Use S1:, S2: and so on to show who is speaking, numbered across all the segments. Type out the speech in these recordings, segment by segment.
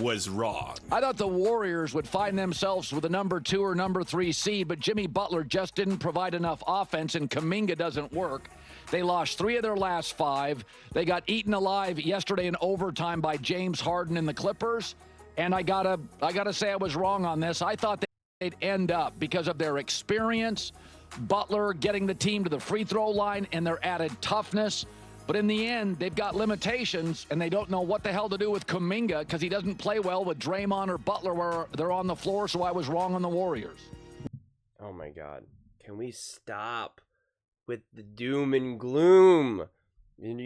S1: was wrong.
S2: I thought the Warriors would find themselves with a number 2 or number 3 seed, but Jimmy Butler just didn't provide enough offense, and Kuminga doesn't work. They lost 3 of their last 5. They got eaten alive yesterday in overtime by James Harden and the Clippers. And I gotta say I was wrong on this. I thought they'd end up, because of their experience, Butler getting the team to the free throw line, and their added toughness. But in the end, they've got limitations, and they don't know what the hell to do with Kuminga because he doesn't play well with Draymond or Butler where they're on the floor, so I was wrong on the Warriors.
S3: Oh, my God. Can we stop with the doom and gloom? And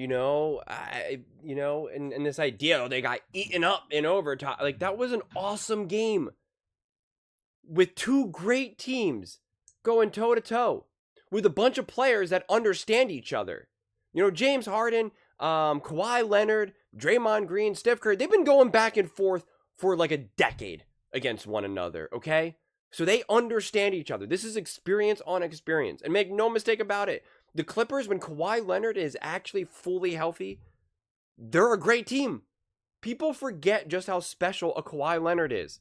S3: this idea, they got eaten up in overtime. Like, that was an awesome game with 2 great teams going toe-to-toe with a bunch of players that understand each other. James Harden, Kawhi Leonard, Draymond Green, Steph Curry, they've been going back and forth for like a decade against one another, okay? So they understand each other. This is experience on experience. And make no mistake about it, the Clippers, when Kawhi Leonard is actually fully healthy, they're a great team. People forget just how special a Kawhi Leonard is.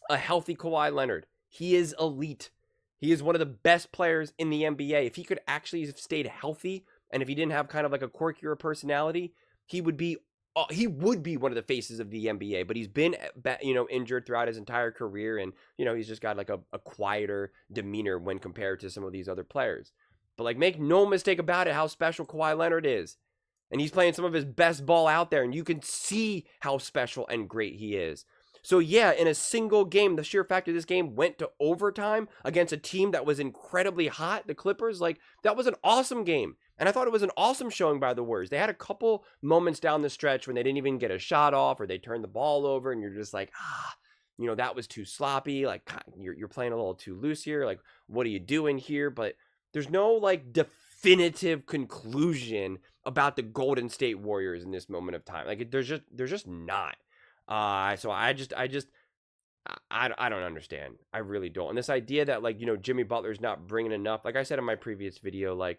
S3: A healthy Kawhi Leonard. He is elite. He is one of the best players in the NBA. If he could actually have stayed healthy, and if he didn't have kind of like a quirkier personality, he would be one of the faces of the NBA. But he's been, injured throughout his entire career, and he's just got like a quieter demeanor when compared to some of these other players. But like, make no mistake about it, how special Kawhi Leonard is, and he's playing some of his best ball out there, and you can see how special and great he is. So yeah, in a single game, the sheer fact of this game went to overtime against a team that was incredibly hot, the Clippers, like, that was an awesome game. And I thought it was an awesome showing by the Warriors. They had a couple moments down the stretch when they didn't even get a shot off, or they turned the ball over, and you're just like, that was too sloppy. Like, you're playing a little too loose here. Like, what are you doing here? But there's no like definitive conclusion about the Golden State Warriors in this moment of time. Like, there's just not. So I don't understand. I really don't. And this idea that like, Jimmy Butler's not bringing enough, like I said in my previous video, like,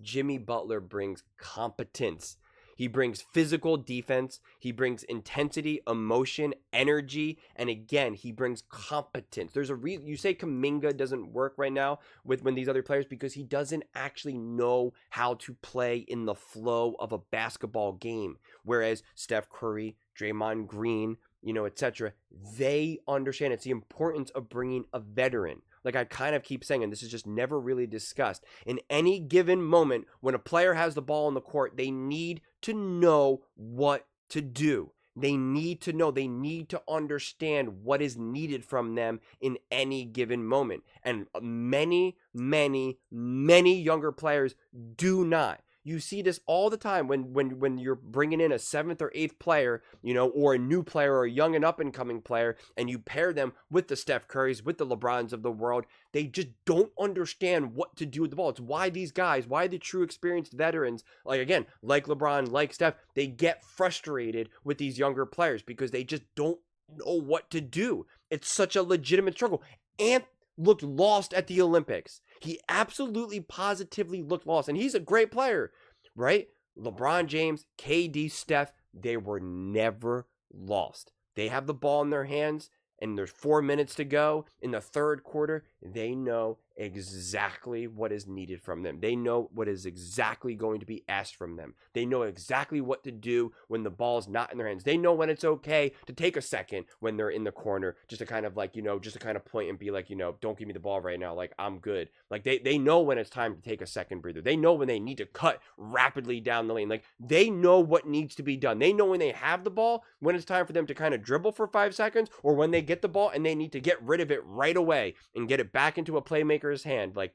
S3: Jimmy Butler brings competence. He brings physical defense. He brings intensity, emotion, energy, and again, he brings competence. There's a reason you say Kuminga doesn't work right now when these other players, because he doesn't actually know how to play in the flow of a basketball game. Whereas Steph Curry, Draymond Green, etc., they understand it's the importance of bringing a veteran. Like I kind of keep saying, and this is just never really discussed, in any given moment when a player has the ball on the court, they need to know what to do. They need to know, they need to understand what is needed from them in any given moment. And many, many, many younger players do not. You see this all the time when you're bringing in a 7th or 8th player, or a new player or a young and up and coming player, and you pair them with the Steph Currys, with the LeBrons of the world. They just don't understand what to do with the ball. It's why these guys, why the true experienced veterans, like LeBron, like Steph, they get frustrated with these younger players because they just don't know what to do. It's such a legitimate struggle. And looked lost at the Olympics. He absolutely positively looked lost, and he's a great player, right? LeBron James, KD, Steph, they were never lost. They have the ball in their hands, and there's 4 minutes to go in the third quarter. They know exactly what is needed from them. They know what is exactly going to be asked from them. They know exactly what to do when the ball's not in their hands. They know when it's okay to take a second when they're in the corner, just to kind of like, just to kind of point and be like, don't give me the ball right now. Like, I'm good. Like they know when it's time to take a second breather. They know when they need to cut rapidly down the lane. Like, they know what needs to be done. They know when they have the ball, when it's time for them to kind of dribble for 5 seconds, or when they get the ball and they need to get rid of it right away and get it back into a playmaker's hand. Like,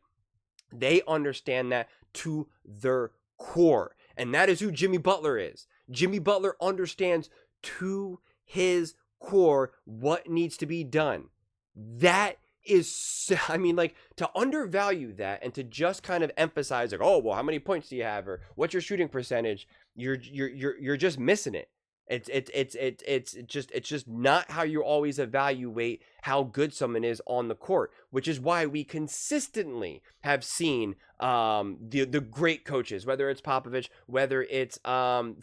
S3: they understand that to their core. And that is who Jimmy Butler is. Jimmy Butler understands to his core what needs to be done. That is, to undervalue that and to just kind of emphasize like, oh, well, how many points do you have, or what's your shooting percentage? You're just missing it. It's just not how you always evaluate how good someone is on the court, which is why we consistently have seen the great coaches, whether it's Popovich, whether it's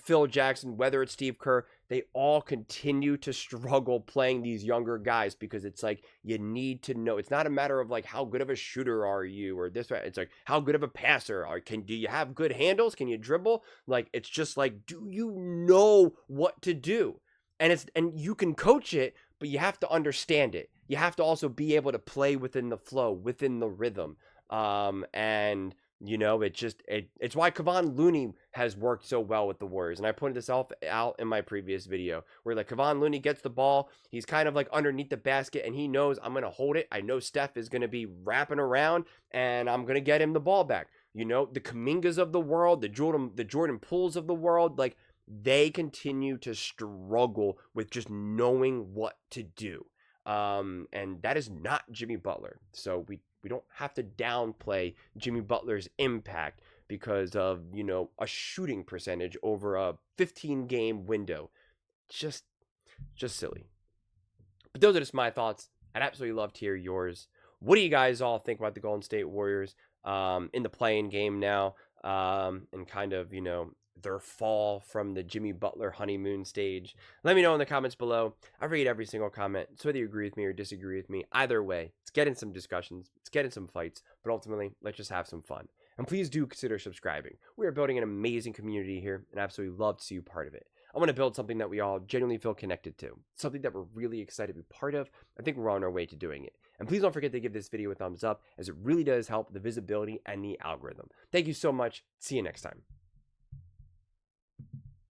S3: Phil Jackson, whether it's Steve Kerr, they all continue to struggle playing these younger guys because it's like you need to know. It's not a matter of like how good of a shooter are you or this. It's like how good of a passer are. Do you have good handles? Can you dribble? Like it's just like, do you know what to do? And you can coach it, but you have to understand it. You have to also be able to play within the flow, within the rhythm. And you know, it's why Kevon Looney has worked so well with the Warriors. And I pointed this out in my previous video where like Kevon Looney gets the ball. He's kind of like underneath the basket and he knows I'm going to hold it. I know Steph is going to be wrapping around and I'm going to get him the ball back. You know, the Kumingas of the world, the Jordan Pooles of the world, like they continue to struggle with just knowing what to do. And that is not Jimmy Butler. So we don't have to downplay Jimmy Butler's impact because of, you know, a shooting percentage over a 15-game window. Just silly. But those are just my thoughts. I'd absolutely love to hear yours. What do you guys all think about the Golden State Warriors in the play-in game now, and kind of, you know, their fall from the Jimmy Butler honeymoon stage? Let me know in the comments below. I read every single comment, so whether you agree with me or disagree with me, either way, let's get in some discussions, let's get in some fights, but ultimately, let's just have some fun. And please do consider subscribing. We are building an amazing community here, and I absolutely love to see you part of it. I want to build something that we all genuinely feel connected to, something that we're really excited to be part of. I think we're on our way to doing it. And please don't forget to give this video a thumbs up, as it really does help the visibility and the algorithm. Thank you so much. See you next time.